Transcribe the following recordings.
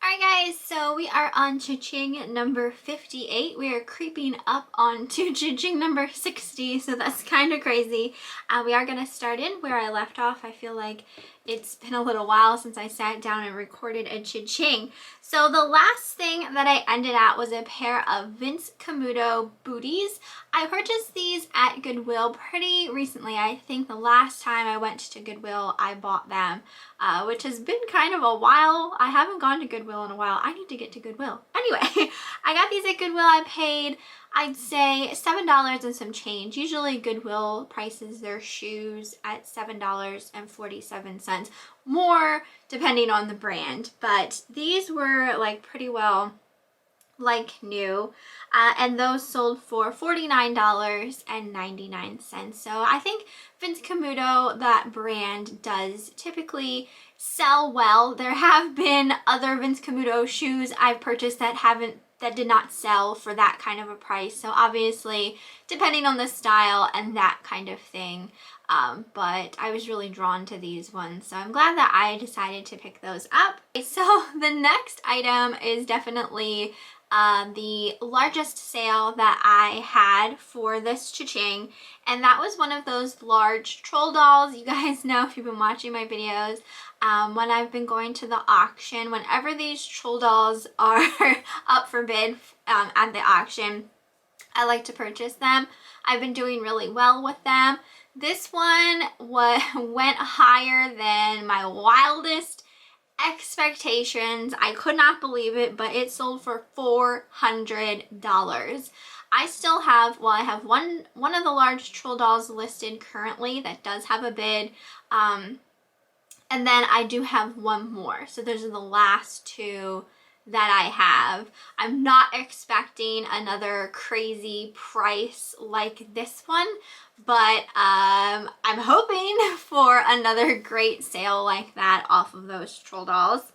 Alright guys, so we are on CHING number 58. We are creeping up on to CHING number 60, so that's kind of crazy. We are going to start in where I left off. I feel like it's been a little while since I sat down and recorded a CHING. So the last thing that I ended at was a pair of Vince Camuto booties. I purchased these at Goodwill pretty recently. I think the last time I went to Goodwill I bought them, which has been kind of a while. I haven't gone to Goodwill in a while. I need to get to Goodwill. Anyway, I got these at Goodwill. I paid, I'd say, $7 and some change. Usually Goodwill prices their shoes at $7.47 more depending on the brand, but these were like pretty well like new, and those sold for $49.99. So I think Vince Camuto, that brand, does typically sell well. There have been other Vince Camuto shoes I've purchased that did not sell for that kind of a price. So obviously, depending on the style and that kind of thing. But I was really drawn to these ones, so I'm glad that I decided to pick those up. So the next item is definitely the largest sale that I had for this CHING, and that was one of those large troll dolls. You guys know, if you've been watching my videos, when I've been going to the auction, whenever these troll dolls are up for bid at the auction, I like to purchase them. I've been doing really well with them. This one went higher than my wildest expectations. I could not believe it, but it sold for $400. I still have, well, I have one of the large troll dolls listed currently that does have a bid, and then I do have one more. So those are the last two that I have. I'm not expecting another crazy price like this one, but I'm hoping for another great sale like that off of those troll dolls.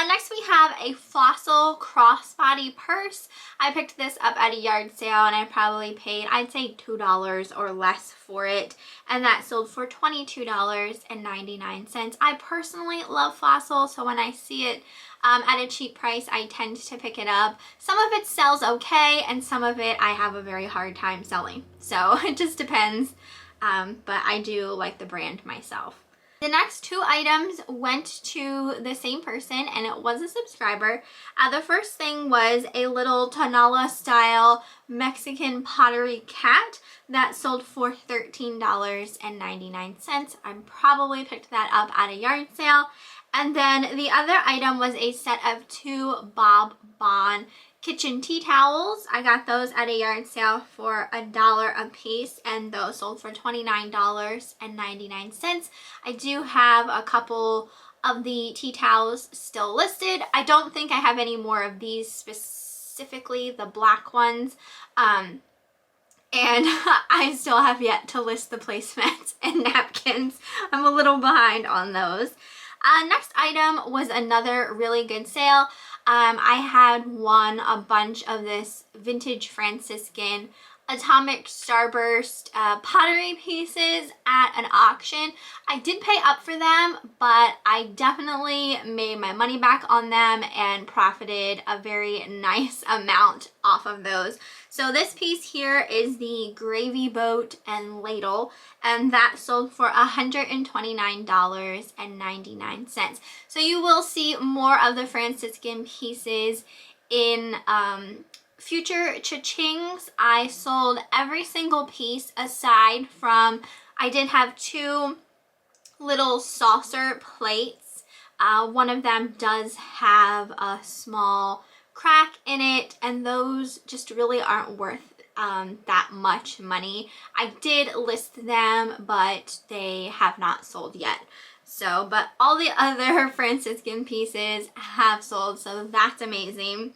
Next we have a Fossil Crossbody Purse. I picked this up at a yard sale and I probably paid, I'd say, $2 or less for it, and that sold for $22.99. I personally love Fossil, so when I see it at a cheap price, I tend to pick it up. Some of it sells okay, and some of it I have a very hard time selling. So it just depends, but I do like the brand myself. The next two items went to the same person, and it was a subscriber. The first thing was a little Tonala style Mexican Pottery Cat that sold for $13.99. I probably picked that up at a yard sale. And then the other item was a set of two Bob Bon kitchen tea towels. I got those at a yard sale for $1 a piece, and those sold for $29.99. I do have a couple of the tea towels still listed. I don't think I have any more of these, specifically the black ones. And I still have yet to list the placemats and napkins. I'm a little behind on those. Next item was another really good sale. I had won a bunch of this vintage Franciscan Atomic Starburst pottery pieces at an auction. I did pay up for them, but I definitely made my money back on them and profited a very nice amount off of those. So this piece here is the Gravy Boat and Ladle, and that sold for $129.99. So you will see more of the Franciscan pieces in future CHINGs. I sold every single piece aside from, I did have two little saucer plates. One of them does have a small crack in it, and those just really aren't worth that much money. I did list them, but they have not sold yet. So, but all the other Franciscan pieces have sold, so that's amazing.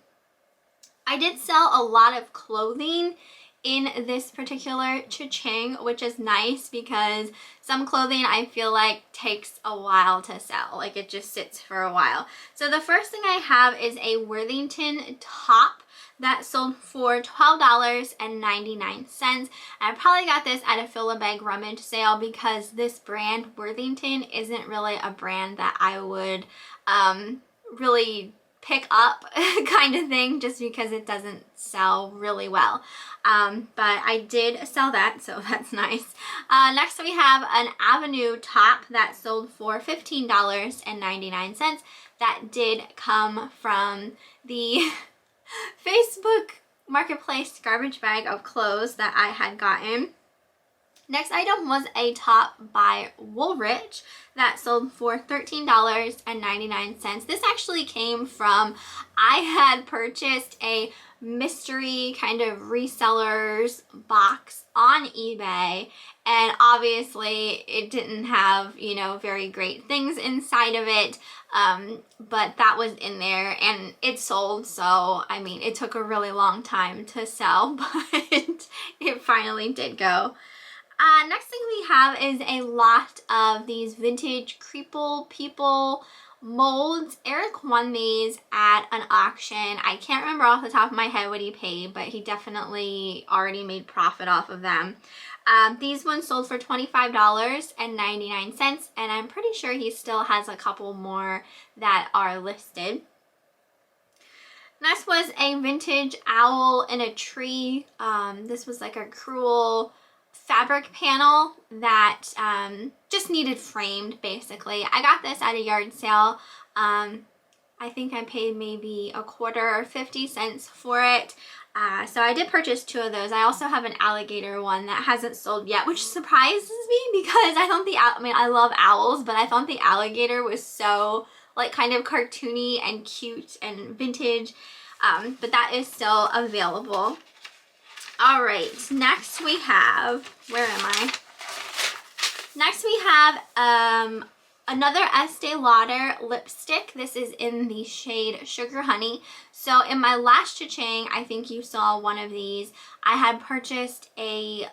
I did sell a lot of clothing in this particular CHING, which is nice because some clothing I feel like takes a while to sell. Like, it just sits for a while. So the first thing I have is a Worthington top that sold for $12.99. I probably got this at a fill-a-bag rummage sale because this brand, Worthington, isn't really a brand that I would really pick up kind of thing, just because it doesn't sell really well. But I did sell that, so that's nice. Next we have an Avenue top that sold for $15.99. That did come from the Facebook Marketplace garbage bag of clothes that I had gotten. Next item was a top by Woolwich that sold for $13.99. This actually came from, I had purchased a mystery kind of resellers box on eBay, and obviously it didn't have, you know, very great things inside of it, but that was in there and it sold. So I mean, it took a really long time to sell, but it finally did go. Next thing we have is a lot of these vintage Creeple People molds. Eric won these at an auction. I can't remember off the top of my head what he paid, but he definitely already made profit off of them. These ones sold for $25.99, and I'm pretty sure he still has a couple more that are listed. Next was a vintage owl in a tree. This was like a cruel fabric panel that just needed framed, basically. I got this at a yard sale. I think I paid maybe a quarter or 50 cents for it. So I did purchase 2 of those. I also have an alligator one that hasn't sold yet, which surprises me because I thought I love owls, but I thought the alligator was so like kind of cartoony and cute and vintage. But that is still available. All right, next we have, where am I? Next we have another Este Lauder lipstick. This is in the shade Sugar Honey. So in my last CHING, I think you saw one of these. I had purchased a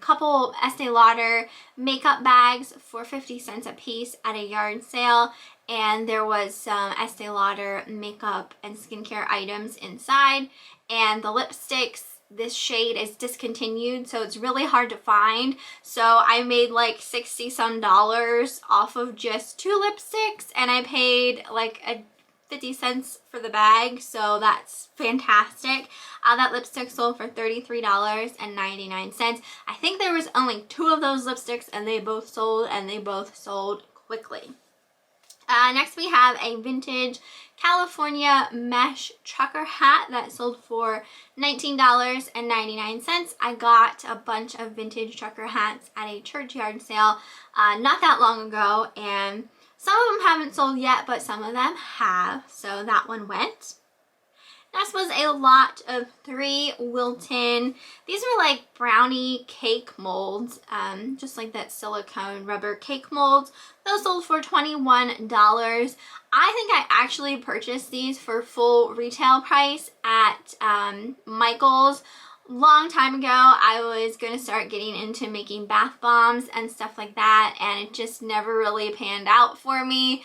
couple Este Lauder makeup bags for 50 cents a piece at a yard sale, and there was some Este Lauder makeup and skincare items inside, and the lipsticks, this shade is discontinued, so it's really hard to find. So I made like 60 some dollars off of just 2 lipsticks, and I paid like 50 cents for the bag, so that's fantastic. That lipstick sold for $33.99. I think there was only 2 of those lipsticks, and they both sold, and they both sold quickly. Next we have a vintage California mesh trucker hat that sold for $19.99. I got a bunch of vintage trucker hats at a church yard sale not that long ago, and some of them haven't sold yet, but some of them have, so that one went. Next was a lot of 3 Wilton. These were like brownie cake molds, just like that silicone rubber cake molds. Those sold for $21. I think I actually purchased these for full retail price at Michael's. Long time ago. I was going to start getting into making bath bombs and stuff like that, and it just never really panned out for me.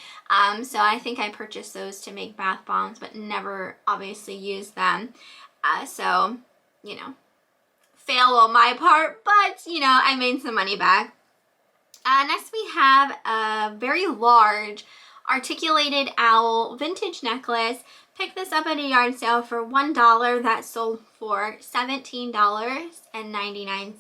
So I think I purchased those to make bath bombs, but never obviously used them. So, you know, fail on my part, but, you know, I made some money back. Next we have a very large articulated owl vintage necklace. Picked this up at a yard sale for $1. That sold for $17.99.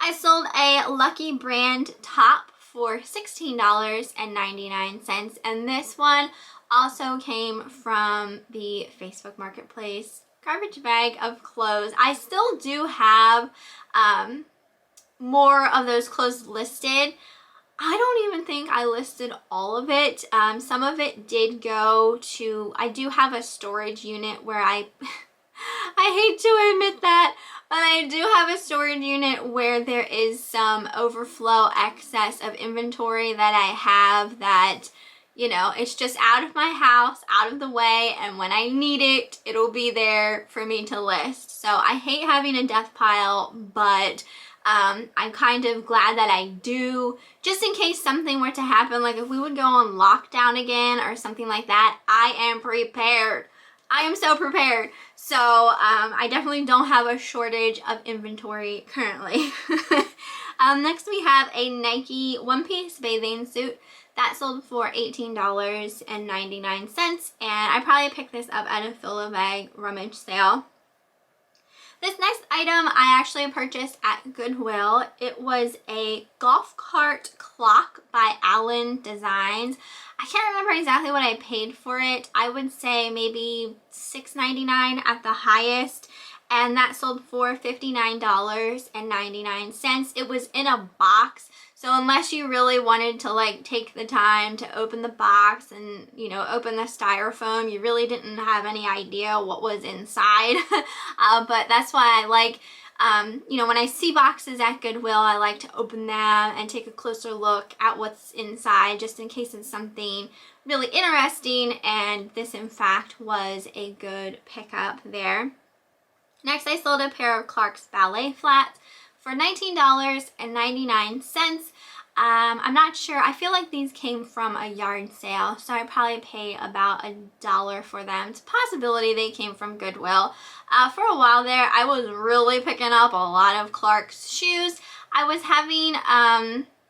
I sold a Lucky brand top for $16.99, and this one also came from the Facebook Marketplace garbage bag of clothes. I still do have more of those clothes listed. I don't even think I listed all of it. Some of it did go to, I do have a storage unit where I hate to admit that, but I do have a storage unit where there is some overflow excess of inventory that I have that, you know, it's just out of my house, out of the way, and when I need it, it'll be there for me to list. So I hate having a death pile, but I'm kind of glad that I do, just in case something were to happen, like if we would go on lockdown again or something like that, I am prepared. I am so prepared. So I definitely don't have a shortage of inventory currently. Next we have a Nike one-piece bathing suit That sold for $18.99, and I probably picked this up at a fill-a-bag rummage sale. This next item I actually purchased at Goodwill. It was a golf cart clock by Allen Designs. I can't remember exactly what I paid for it. I would say maybe $6.99 at the highest, and that sold for $59.99. It was in a box, so unless you really wanted to like take the time to open the box and, you know, open the styrofoam, you really didn't have any idea what was inside. But that's why I like, you know, when I see boxes at Goodwill, I like to open them and take a closer look at what's inside, just in case it's something really interesting, and this in fact was a good pickup there. Next, I sold a pair of Clark's Ballet flats for $19.99. I'm not sure. I feel like these came from a yard sale, so I probably paid about $1 for them. It's a possibility they came from Goodwill. For a while there, I was really picking up a lot of Clark's shoes. I was having,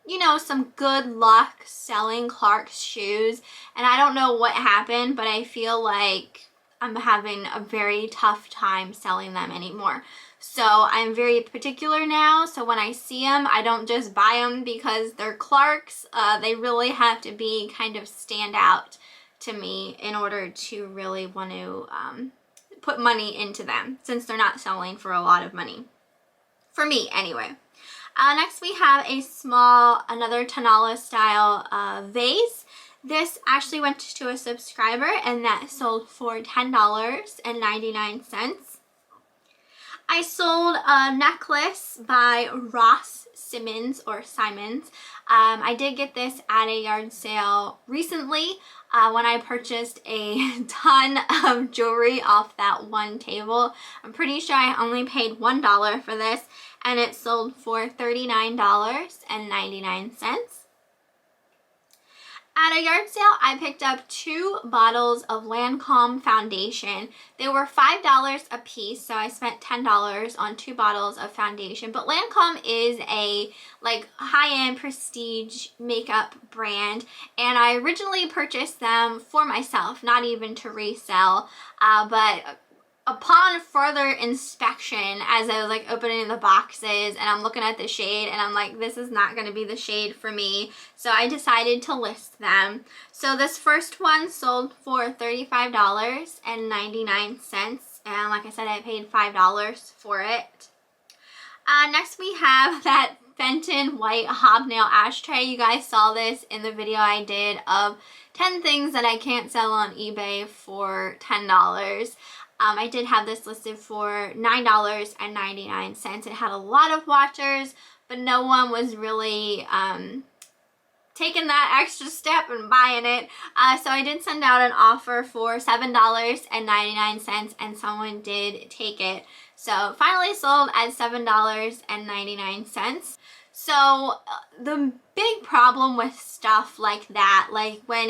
you know, some good luck selling Clark's shoes, and I don't know what happened, but I feel like I'm having a very tough time selling them anymore. So I'm very particular now, so when I see them, I don't just buy them because they're Clark's. They really have to be kind of stand out to me in order to really want to put money into them, since they're not selling for a lot of money. For me, anyway. Next we have a small, another Tanala style vase. This actually went to a subscriber, and that sold for $10.99. I sold a necklace by Ross Simmons or Simons. I did get this at a yard sale recently when I purchased a ton of jewelry off that one table. I'm pretty sure I only paid $1 for this, and it sold for $39.99. At a yard sale, I picked up 2 bottles of Lancome Foundation. They were $5 a piece, so I spent $10 on 2 bottles of foundation. But Lancome is a like high-end prestige makeup brand, and I originally purchased them for myself, not even to resell, but upon further inspection, as I was like opening the boxes and I'm looking at the shade, and I'm like, this is not going to be the shade for me, so I decided to list them. So this first one sold for $35.99, and like I said, I paid $5 for it. Next we have that Fenton white hobnail ashtray. You guys saw this in the video I did of 10 things that I can't sell on eBay for $10. I did have this listed for $9.99. It had a lot of watchers, but no one was really taking that extra step and buying it. So I did send out an offer for $7.99, and someone did take it. So finally sold at $7.99. So the big problem with stuff like that, like when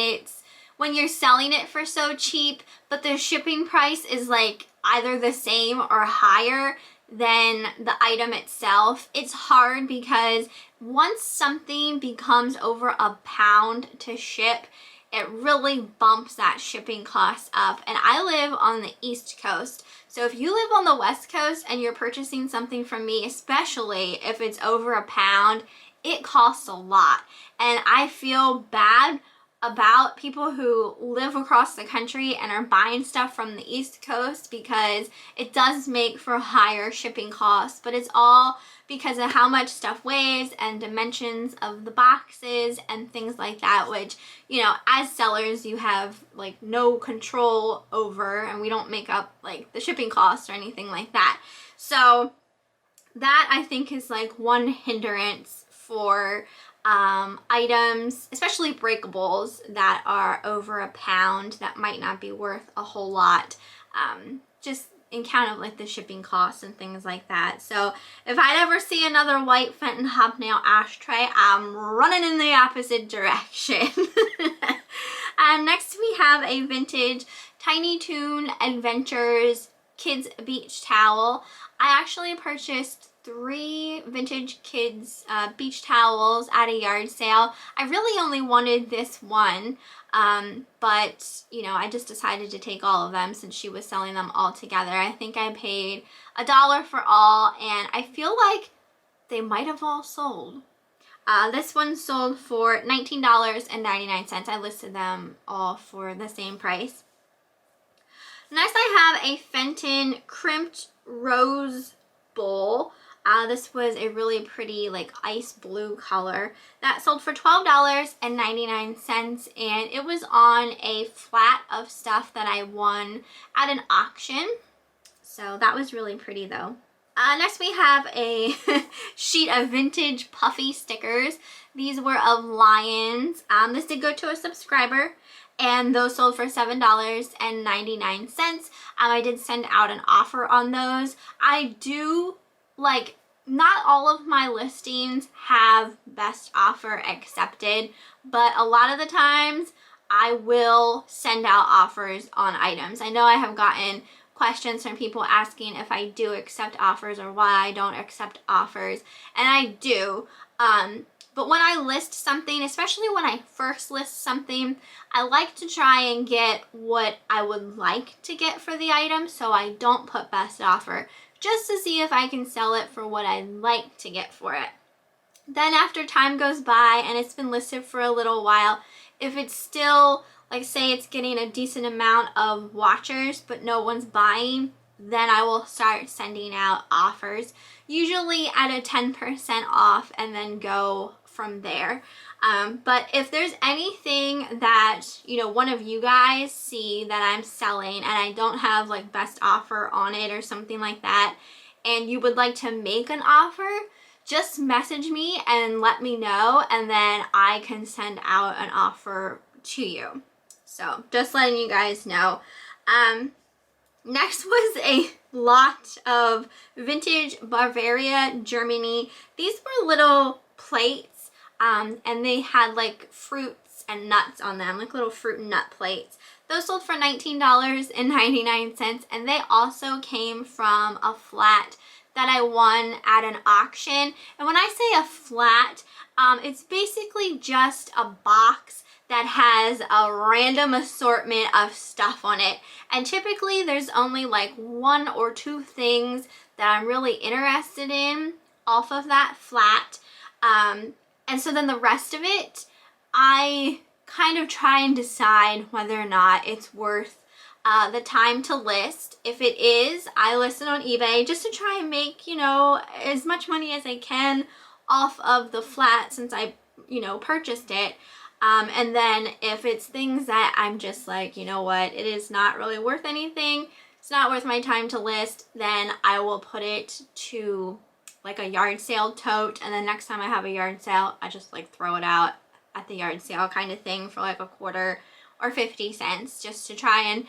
you're selling it for so cheap, but the shipping price is like either the same or higher than the item itself, it's hard, because once something becomes over £1 to ship, it really bumps that shipping cost up. And I live on the East Coast, so if you live on the West Coast and you're purchasing something from me, especially if it's over £1, it costs a lot. And I feel bad about people who live across the country and are buying stuff from the East Coast, because it does make for higher shipping costs, but it's all because of how much stuff weighs and dimensions of the boxes and things like that, which, you know, as sellers you have like no control over, and we don't make up like the shipping costs or anything like that. So that, I think, is like one hindrance for items, especially breakables, that are over £1 that might not be worth a whole lot, just in count of like the shipping costs and things like that. So if I ever see another white Fenton hobnail ashtray, I'm running in the opposite direction. Next we have a vintage Tiny Toon Adventures Kids Beach Towel. I actually purchased 3 vintage kids beach towels at a yard sale. I really only wanted this one, but you know, I just decided to take all of them since she was selling them all together. I think I paid $1 for all, and I feel like they might have all sold. This one sold for $19.99. I listed them all for the same price. Next, I have a Fenton crimped rose bowl. This was a really pretty like ice blue color that sold for $12.99, and it was on a flat of stuff that I won at an auction. So that was really pretty though. Next we have a sheet of vintage puffy stickers. These were of lions. This did go to a subscriber, and those sold for $7.99. I did send out an offer on those. I do, like, not all of my listings have best offer accepted, but a lot of the times I will send out offers on items. I know I have gotten questions from people asking if I do accept offers or why I don't accept offers, and I do. But when I list something, especially when I first list something, I like to try and get what I would like to get for the item, so I don't put best offer, just to see if I can sell it for what I'd like to get for it. Then after time goes by and it's been listed for a little while, if it's still, like say it's getting a decent amount of watchers but no one's buying, then I will start sending out offers, usually at a 10% off, and then go from there. But if there's anything that, you know, one of you guys see that I'm selling and I don't have like best offer on it or something like that, and you would like to make an offer, just message me and let me know, and then I can send out an offer to you. So just letting you guys know. Next was a lot of vintage Bavaria Germany. These were little plates, and they had like fruits and nuts on them, like little fruit and nut plates. Those sold for $19.99, and they also came from a flat that I won at an auction. And when I say a flat, it's basically just a box that has a random assortment of stuff on it. And typically there's only like 1 or 2 things that I'm really interested in off of that flat. And so then the rest of it, I kind of try and decide whether or not it's worth the time to list. If it is, I list it on eBay just to try and make, you know, as much money as I can off of the flat since I, you know, purchased it. And then if it's things that I'm just like, you know what, it is not really worth anything, it's not worth my time to list, then I will put it to like a yard sale tote, and then next time I have a yard sale, I just like throw it out at the yard sale kind of thing for like a quarter or 50 cents, just to try and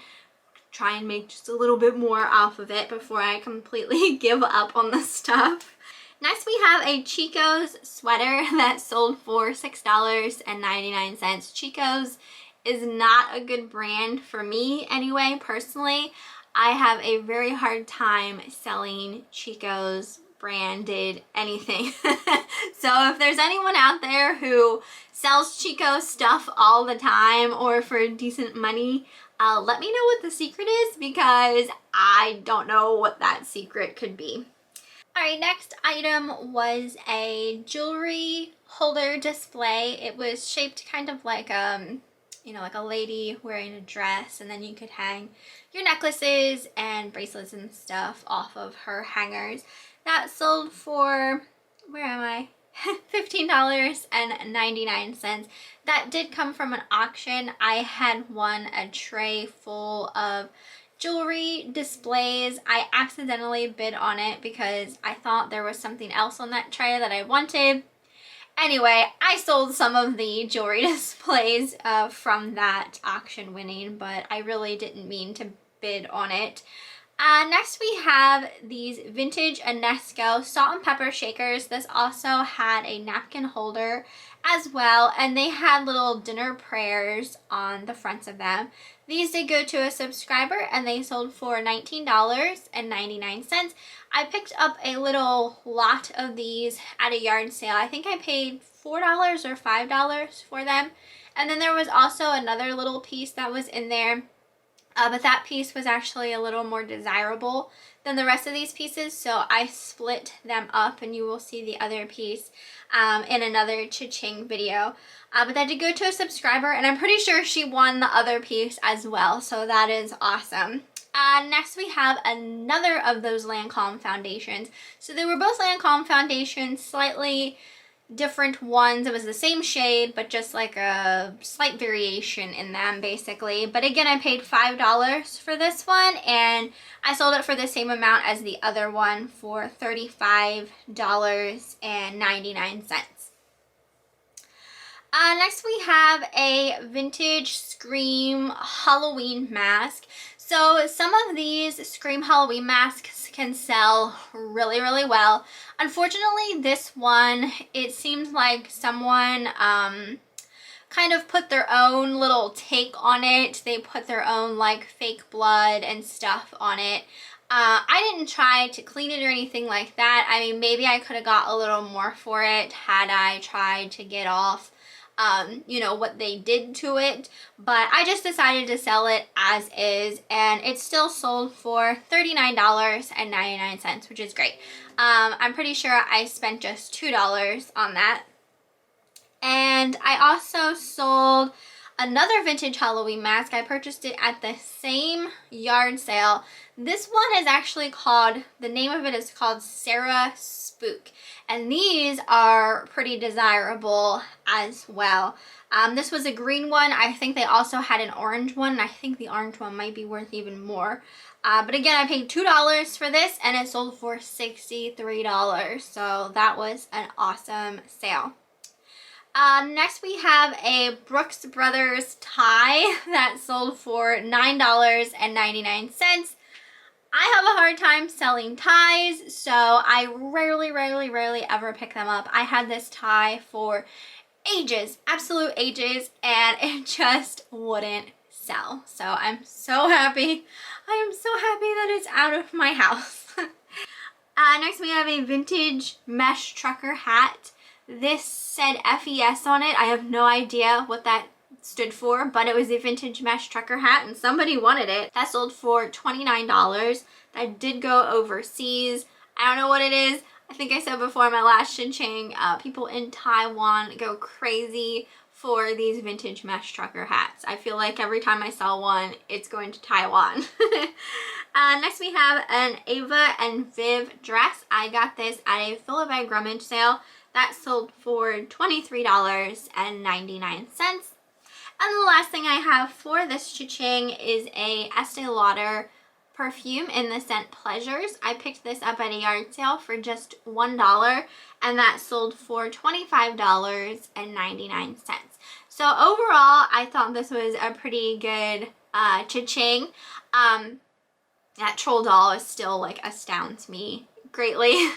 make just a little bit more off of it before I completely give up on the stuff. Next we have a Chicos sweater that sold for $6.99. Chicos is not a good brand for me anyway, personally. I have a very hard time selling Chicos branded anything. So if there's anyone out there who sells Chicos stuff all the time or for decent money, let me know what the secret is, because I don't know what that secret could be. Alright, next item was a jewelry holder display. It was shaped kind of like you know, like a lady wearing a dress, and then you could hang your necklaces and bracelets and stuff off of her hangers. That sold for, where am I? $15.99. That did come from an auction. I had won a tray full of jewelry displays. I accidentally bid on it because I thought there was something else on that tray that I wanted. Anyway, I sold some of the jewelry displays from that auction winning, but I really didn't mean to bid on it. Next we have these vintage Unesco salt and pepper shakers. This also had a napkin holder as well, and they had little dinner prayers on the fronts of them. These did go to a subscriber and they sold for $19.99. I picked up a little lot of these at a yard sale. I think I paid $4 or $5 for them. And then there was also another little piece that was in there. But that piece was actually a little more desirable than the rest of these pieces, so I split them up, and you will see the other piece in another Ching video. But that did go to a subscriber, and I'm pretty sure she won the other piece as well, so that is awesome. Next we have another of those Lancome foundations. So they were both Lancome foundations, slightly different ones. It was the same shade, but just like a slight variation in them, basically. But again, I paid $5 for this one, and I sold it for the same amount as the other one for $35.99. Next we have a vintage Scream Halloween mask. So some of these Scream Halloween masks can sell really, really well. Unfortunately, this one, it seems like someone kind of put their own little take on it. They put their own like fake blood and stuff on it. I didn't try to clean it or anything like that. I mean, maybe I could have got a little more for it had I tried to get off you know, what they did to it, but I just decided to sell it as is, and it still sold for $39.99, which is great. I'm pretty sure I spent just $2 on that. And I also sold another vintage Halloween mask. I purchased it at the same yard sale. This one is actually called, the name of it is called Sarah Spook. And these are pretty desirable as well. This was a green one. I think they also had an orange one, and I think the orange one might be worth even more. But again, I paid $2 for this, and it sold for $63. So that was an awesome sale. Next we have a Brooks Brothers tie that sold for $9.99. I have a hard time selling ties, so I rarely ever pick them up. I had this tie for ages, absolute ages, and it just wouldn't sell. So I'm so happy. I am so happy that it's out of my house. Next we have a vintage mesh trucker hat. This said FES on it. I have no idea what that stood for, but it was a vintage mesh trucker hat, and somebody wanted it. That sold for $29. That did go overseas. I don't know what it is. I think I said before in my last CHING, people in Taiwan go crazy for these vintage mesh trucker hats. I feel like every time I sell one, it's going to Taiwan. Next we have an Eva and Viv dress. I got this at a Philibeg rummage sale. That sold for $23.99. And the last thing I have for this CHING is a Este Lauder perfume in the scent Pleasures. I picked this up at a yard sale for just $1, and that sold for $25.99. So overall, I thought this was a pretty good CHING. That troll doll is still like astounds me greatly.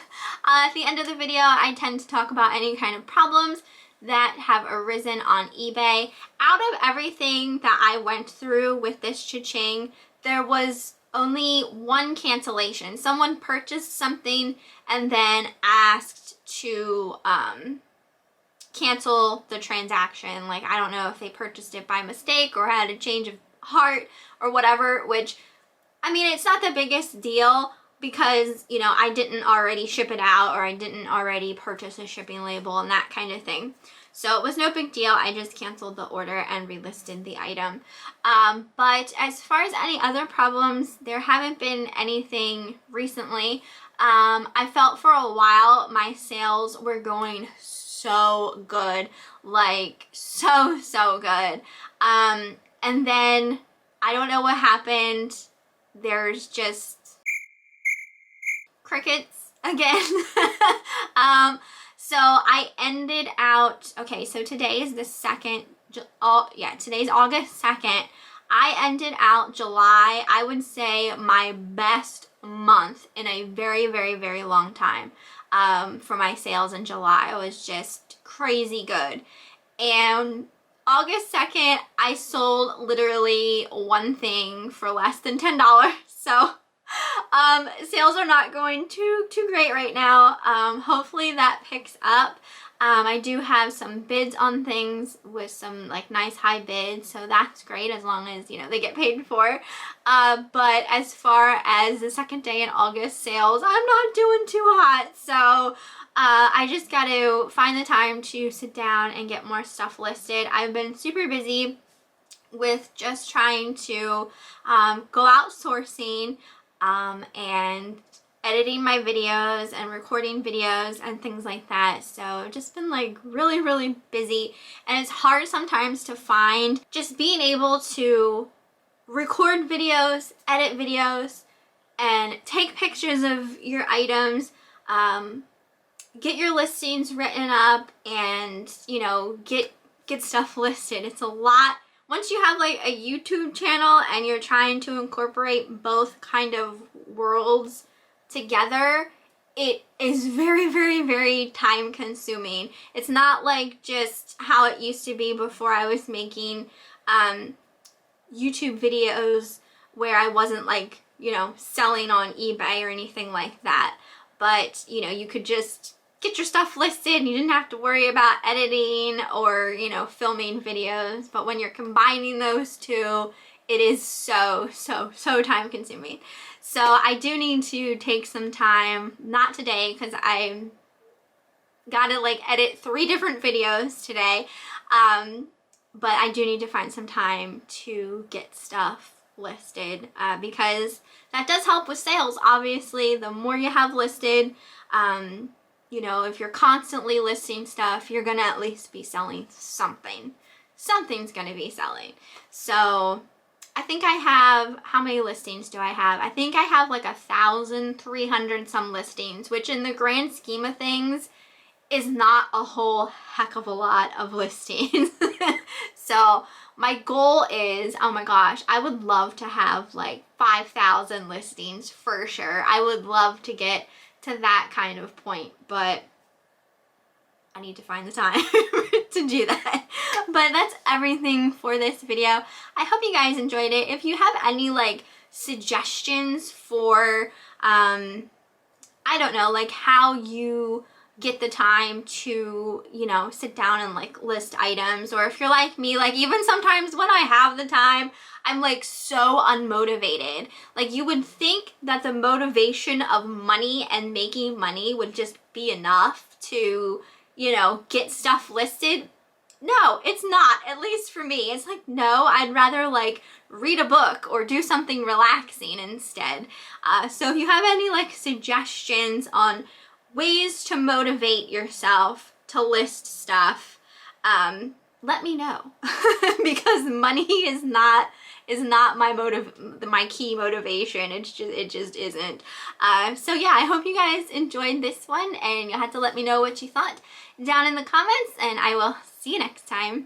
At the end of the video, I tend to talk about any kind of problems that have arisen on eBay. Out of everything that I went through with this CHING, there was only one cancellation. Someone purchased something and then asked to cancel the transaction. Like, I don't know if they purchased it by mistake or had a change of heart or whatever, which, I mean, it's not the biggest deal because, you know, I didn't already ship it out or I didn't already purchase a shipping label and that kind of thing. So it was no big deal. I just canceled the order and relisted the item. But as far as any other problems, there haven't been anything recently. I felt for a while my sales were going so good, like so good. And then I don't know what happened. There's just crickets again. So I ended out, okay, so today is the 2nd, today's August 2nd. I ended out July, I would say my best month in a very long time for my sales in July. It was just crazy good. And August 2nd, I sold literally one thing for less than $10. So sales are not going too great right now. Hopefully that picks up. I do have some bids on things with some like nice high bids, so that's great as long as, you know, they get paid for. But as far as the second day in August sales, I'm not doing too hot. So I just got to find the time to sit down and get more stuff listed. I've been super busy with just trying to go out sourcing and editing my videos and recording videos and things like that. So I've just been like really busy, and it's hard sometimes to find just being able to record videos, edit videos, and take pictures of your items, get your listings written up, and, you know, get stuff listed. It's a lot. Once you have like a YouTube channel and you're trying to incorporate both kind of worlds together, it is very time consuming. It's not like just how it used to be before I was making YouTube videos where I wasn't like, you know, selling on eBay or anything like that. But, you know, you could just get your stuff listed and you didn't have to worry about editing or, you know, filming videos. But when you're combining those two, it is so time consuming. So I do need to take some time, not today because I gotta like edit 3 different videos today, but I do need to find some time to get stuff listed because that does help with sales. Obviously, the more you have listed, you know, if you're constantly listing stuff, you're gonna at least be selling something. Something's gonna be selling. So I think I have, how many listings do I have? I think I have like 1,300 some listings, which in the grand scheme of things is not a whole heck of a lot of listings. So my goal is, oh my gosh, I would love to have like 5,000 listings for sure. I would love to get to that kind of point, but I need to find the time to do that. But that's everything for this video. I hope you guys enjoyed it. If you have any like suggestions for I don't know, like how you get the time to, you know, sit down and like list items, or if you're like me, like even sometimes when I have the time, I'm like so unmotivated. Like you would think that the motivation of money and making money would just be enough to, you know, get stuff listed. No, it's not, at least for me. It's like, no, I'd rather like read a book or do something relaxing instead. So if you have any like suggestions on ways to motivate yourself to list stuff, let me know. Because money is not my key motivation. It just isn't. So yeah, I hope you guys enjoyed this one, and you'll have to let me know what you thought down in the comments, and I will see you next time.